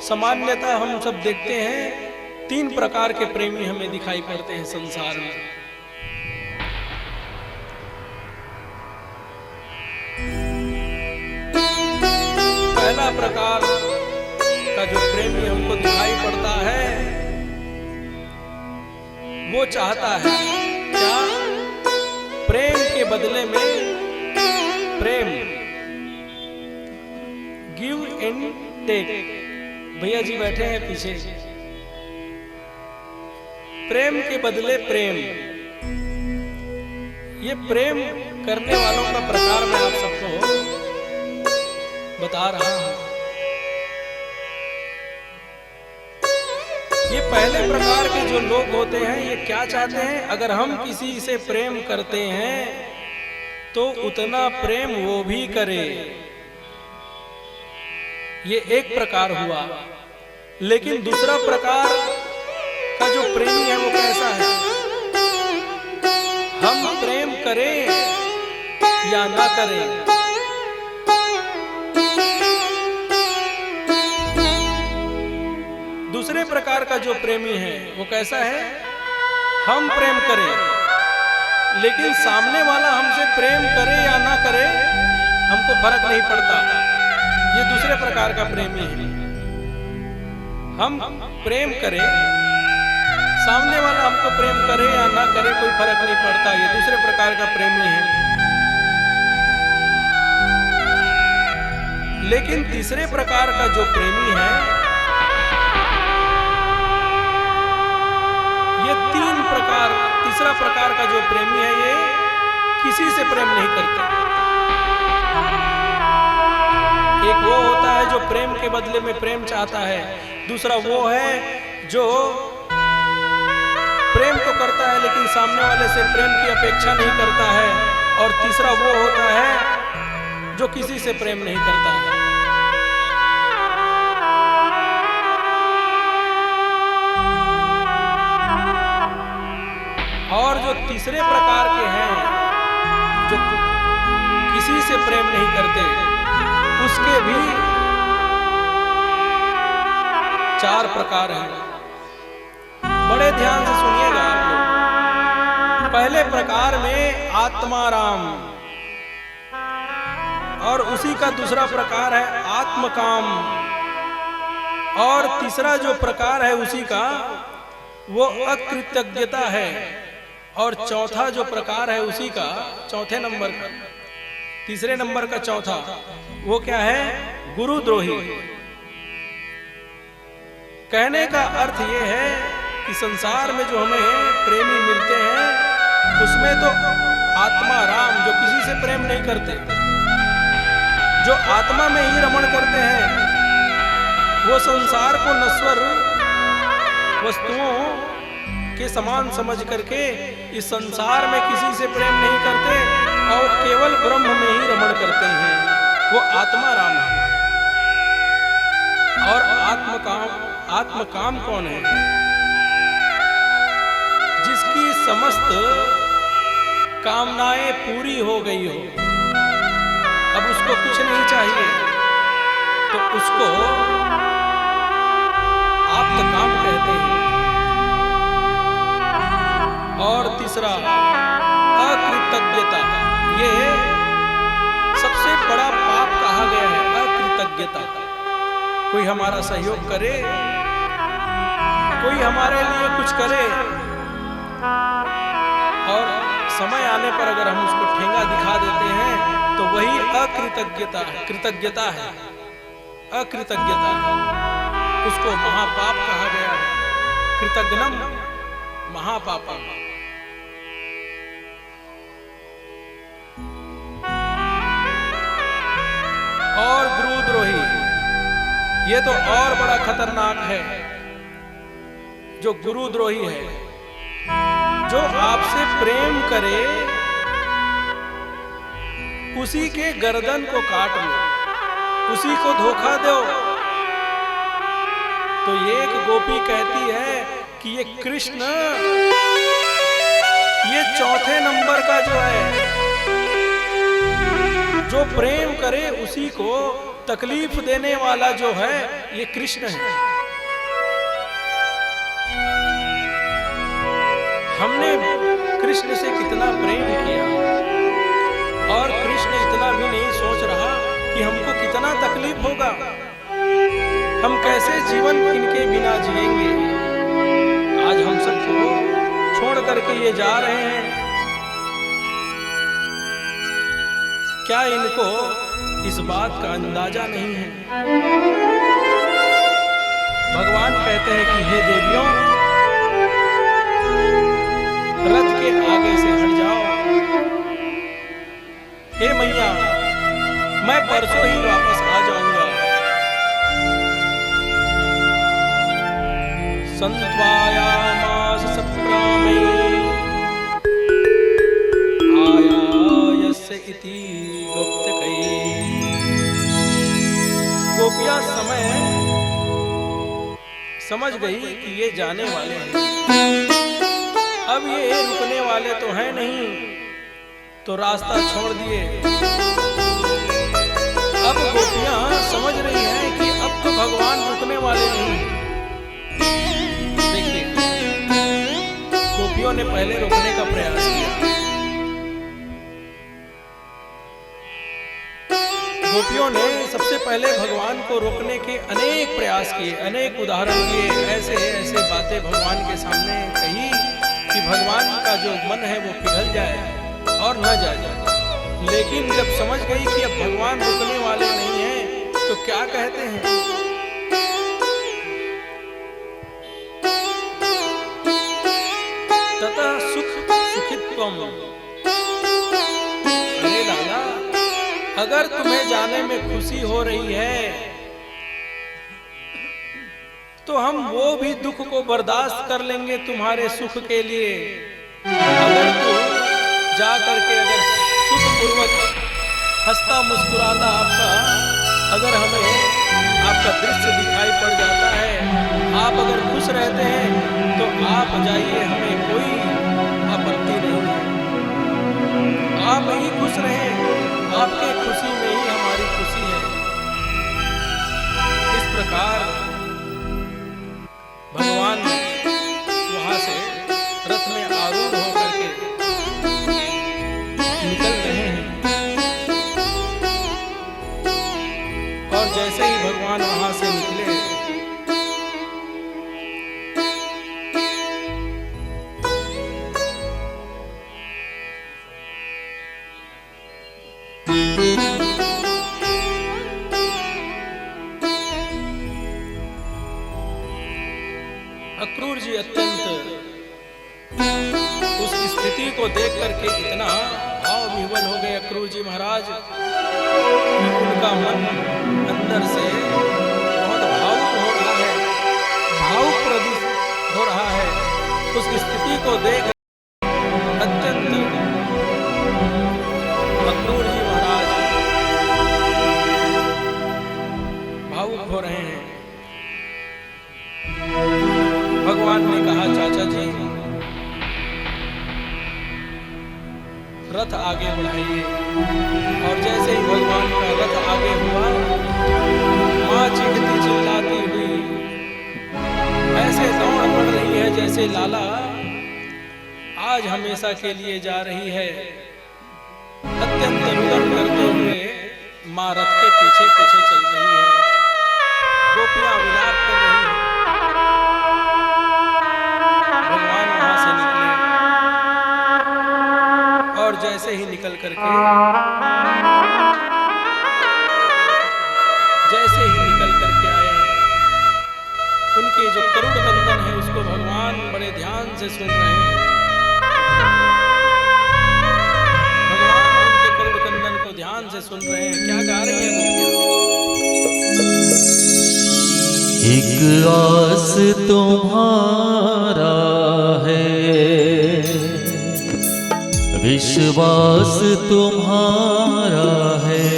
सामान्यतः हम सब देखते हैं 3 प्रकार के प्रेमी हमें दिखाई पड़ते हैं संसार में। पहला प्रकार का जो प्रेमी हमको दिखाई पड़ता है, वो चाहता है क्या? प्रेम के बदले में प्रेम, गिव एंड टेक। भैया जी बैठे हैं पीछे। प्रेम के बदले प्रेम, ये प्रेम करने वालों का प्रकार मैं आप सबको बता रहा हूं। ये पहले प्रकार के जो लोग होते हैं, ये क्या चाहते हैं? अगर हम किसी से प्रेम करते हैं तो उतना प्रेम वो भी करे। ये एक प्रकार हुआ। लेकिन दूसरा प्रकार का जो प्रेमी है वो कैसा है? हम प्रेम करें या ना करें, दूसरे प्रकार का जो प्रेमी है वो कैसा है? हम प्रेम करें, लेकिन सामने वाला हमसे प्रेम करे या ना करे हमको फर्क नहीं पड़ता। ये दूसरे प्रकार का प्रेमी है। हम प्रेम करें, सामने वाला हमको प्रेम करे या ना करे कोई फर्क नहीं पड़ता। ये दूसरे प्रकार का प्रेमी है। लेकिन तीसरे प्रकार का जो प्रेमी है, ये तीसरा प्रकार का जो प्रेमी है, ये किसी से प्रेम नहीं करते। एक वो होता है जो प्रेम के बदले में प्रेम चाहता है, दूसरा वो है जो प्रेम तो करता है लेकिन सामने वाले से प्रेम की अपेक्षा नहीं करता है, और तीसरा वो होता है जो किसी से प्रेम नहीं करता है। और जो तीसरे प्रकार के हैं, जो किसी से प्रेम नहीं करते, उसके भी 4 प्रकार हैं। बड़े ध्यान से सुनिएगा आप लोग। पहले प्रकार में आत्माराम, और उसी का दूसरा प्रकार है आत्मकाम, और तीसरा जो प्रकार है उसी का वो अकृतज्ञता है, और चौथा जो प्रकार है उसी का, चौथे नंबर का, तीसरे नंबर का चौथा, वो क्या है? गुरुद्रोही। कहने का अर्थ ये है कि संसार में जो हमें प्रेमी मिलते हैं, उसमें तो आत्मा राम जो किसी से प्रेम नहीं करते, जो आत्मा में ही रमण करते हैं, वो संसार को नश्वर वस्तुओं के समान समझ करके इस संसार में किसी से प्रेम नहीं करते और केवल ब्रह्म में ही रमण करते हैं। वो आत्मा राम है। और आत्मकाम कौन है? जिसकी समस्त कामनाएं पूरी हो गई हो, अब उसको कुछ नहीं चाहिए, तो उसको आत्मकाम कहते हैं। और तीसरा अकृतज्ञता, ये सबसे बड़ा पाप कहा गया है, अकृतज्ञता। कोई हमारा सहयोग करे, कोई हमारे लिए कुछ करे, और समय आने पर अगर हम उसको ठेंगा दिखा देते हैं, तो वही अकृतज्ञता है, कृतज्ञता है, अकृतज्ञता है। उसको महापाप कहा गया है। कृतज्ञनम महापापम। और गुरुद्रोही, ये तो और बड़ा खतरनाक है। जो गुरुद्रोही है, जो आपसे प्रेम करे उसी के गर्दन को काट लो, उसी को धोखा दो। तो एक गोपी कहती है कि ये कृष्ण, ये चौथे नंबर का जो है, जो प्रेम करे उसी को तकलीफ देने वाला जो है, ये कृष्ण है। हमने कृष्ण से कितना प्रेम किया, और कृष्ण इतना भी नहीं सोच रहा कि हमको कितना तकलीफ होगा, हम कैसे जीवन इनके बिना जिएंगे। आज हम सबको छोड़ करके ये जा रहे हैं, क्या इनको इस बात का अंदाजा नहीं है? भगवान कहते हैं कि हे देवियों, रथ के आगे से हट जाओ। हे मैया, मैं परसों ही वापस आ जाऊंगा। संत्वायामास सप्रामे आयायस्य इति गुप्तकै। गोपियां समय समझ गई कि ये जाने वाले हैं, अब ये रुकने वाले तो हैं नहीं, तो रास्ता छोड़ दिए। अब गोपियां समझ रही हैं कि अब तो भगवान रुकने वाले नहीं। देखिए, गोपियों ने पहले रोकने का प्रयास किया। गोपियों ने सबसे पहले भगवान को रोकने के अनेक प्रयास किए, अनेक उदाहरण दिए, ऐसे ऐसे बातें भगवान के सामने कही कि भगवान का जो मन है वो पिघल जाए और न जाए। लेकिन जब समझ गई कि अब भगवान रुकने वाले नहीं हैं, तो क्या कहते हैं? ततः सुख सुखित्वम। अरे लाला, अगर तुम्हें जाने में खुशी हो रही है तो हम वो भी दुख को बर्दाश्त कर लेंगे तुम्हारे सुख के लिए। अगर तुम जा करके अगर सुखपूर्वक हंसता मुस्कुराता आपका अगर हमें आपका दृश्य दिखाई पड़ जाता है, आप अगर खुश रहते हैं तो आप जाइए, हमें कोई आपत्ति नहीं है। आप ही खुश रहें, आपके खुशी में ही हमारी खुशी है। इस प्रकार भगवान वहां से रथ में आरूढ़ होकर के निकल रहे हैं, और जैसे ही भगवान वहां से निकले, अक्रूर जी अत्यंत उस स्थिति को देख करके इतना भाव विह्वल हो गए अक्रूर जी महाराज कि उनका मन अंदर से बहुत भावुक हो रहा है, भावुक प्रदीप हो रहा है। उस स्थिति को देख अत्यंत अक्रूर जी महाराज भावुक हो रहे हैं। भगवान ने कहा, चाचा जी रथ आगे बढ़ाइए। और जैसे ही भगवान का रथ आगे हुआ, मां चीखती चिल्लाती हुई ऐसे दौड़ पड़ रही है जैसे लाला आज हमेशा के लिए जा रही है। अत्यंत रुदन करते हुए मां रथ के पीछे पीछे चल रही है। गोपियां विलाप कर रही है। और जैसे ही निकल करके आए, उनके जो करुण कंदन है उसको भगवान बड़े ध्यान से सुन रहे हैं। भगवान उनके करुण कंदन को ध्यान से सुन रहे हैं। क्या गा रही है गोपियां? एक आस तुम्हारा है, विश्वास तुम्हारा है,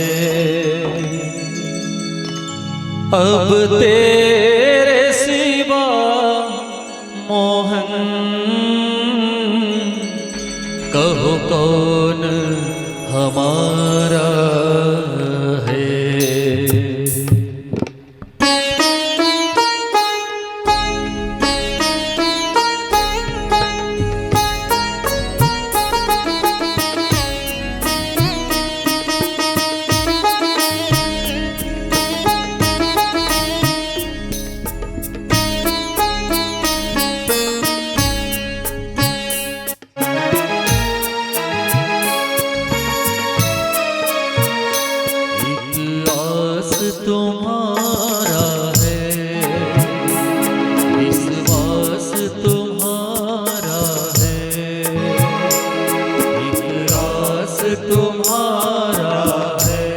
अब तेरे सिवा मोहन कहो कौन हमारा है। तुम्हारा है, विश्वास तुम्हारा है, एक आस तुम्हारा है,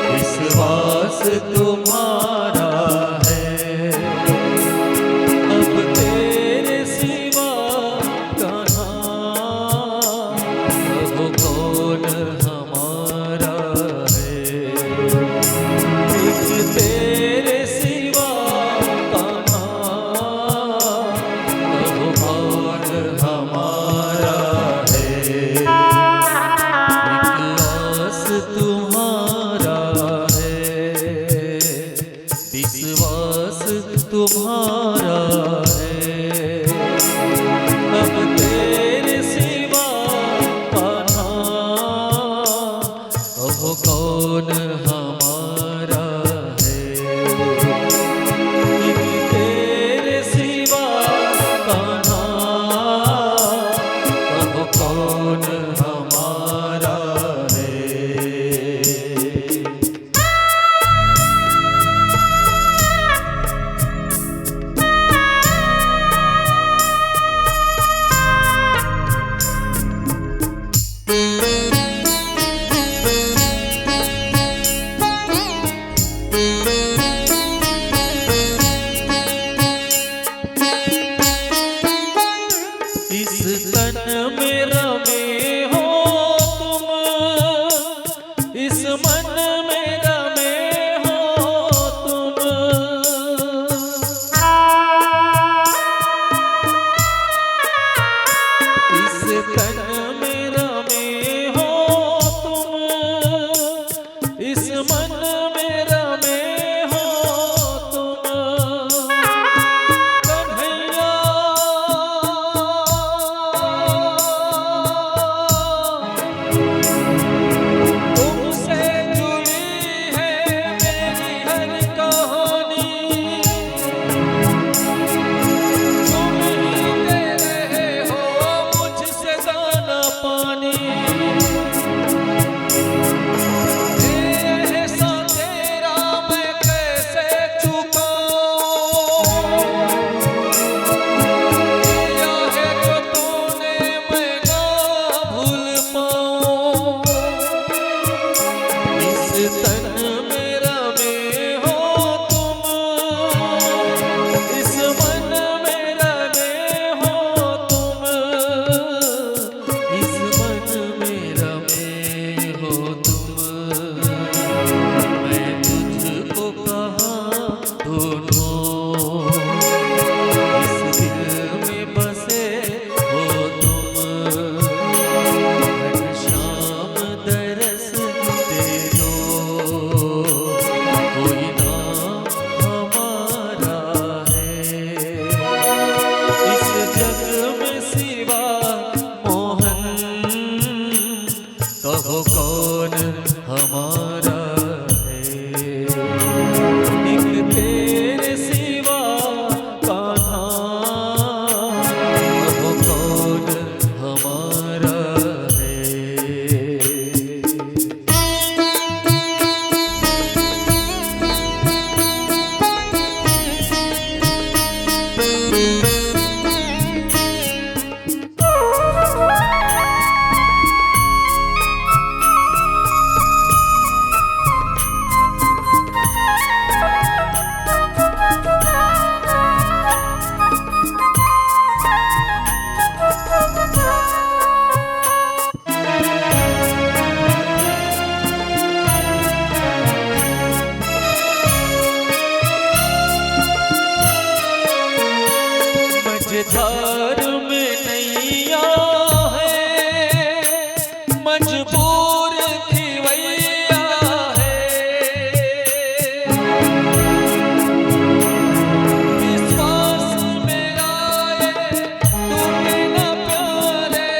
विश्वास तुम्हारा है, अब तेरे सिवा कहाँ कहो कौन हमारा है। तेरे सिवा कहाँ कहो कौन हमारा है। एक आस तुम्हारा है, विश्वास तुम्हारा है, अब तेरे सिवा कहाँ कहो कौन हमारा है। तेरे सिवा कहाँ कहो कौन हमारा है। मझधार में नैया है, मजबूर खिवैया है। विश्वास मेरा ये टूटे न प्यारे,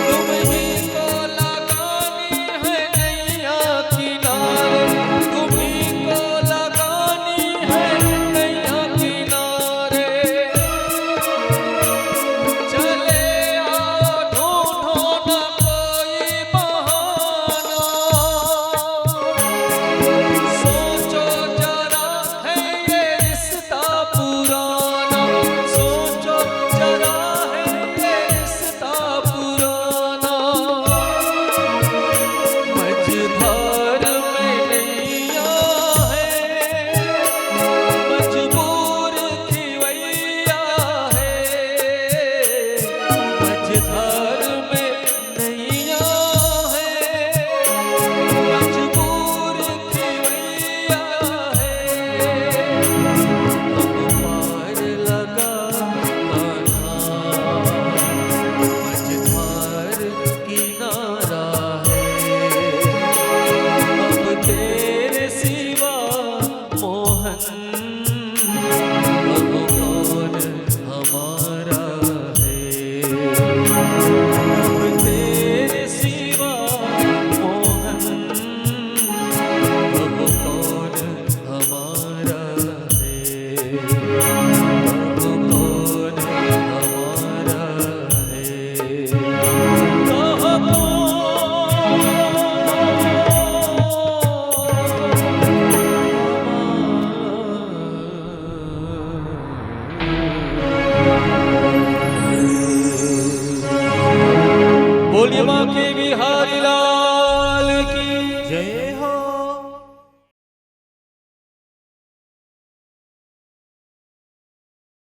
तुम ही को लगानी है नैया किनारे, तुम ही को लगानी है नैया किनारे। चले आओ ढूंढो न कोई बहाना, सोचो जरा है ये रिश्ता पुराना, सोचो जरा है ये रिश्ता पुराना। मझधार में नैया है, मजबूर खिवैया है। मझधार में नैया है, मजबूर खिवैया है। अब पार लगा मझधार किनारा है। अब तेरे सिवा मोहन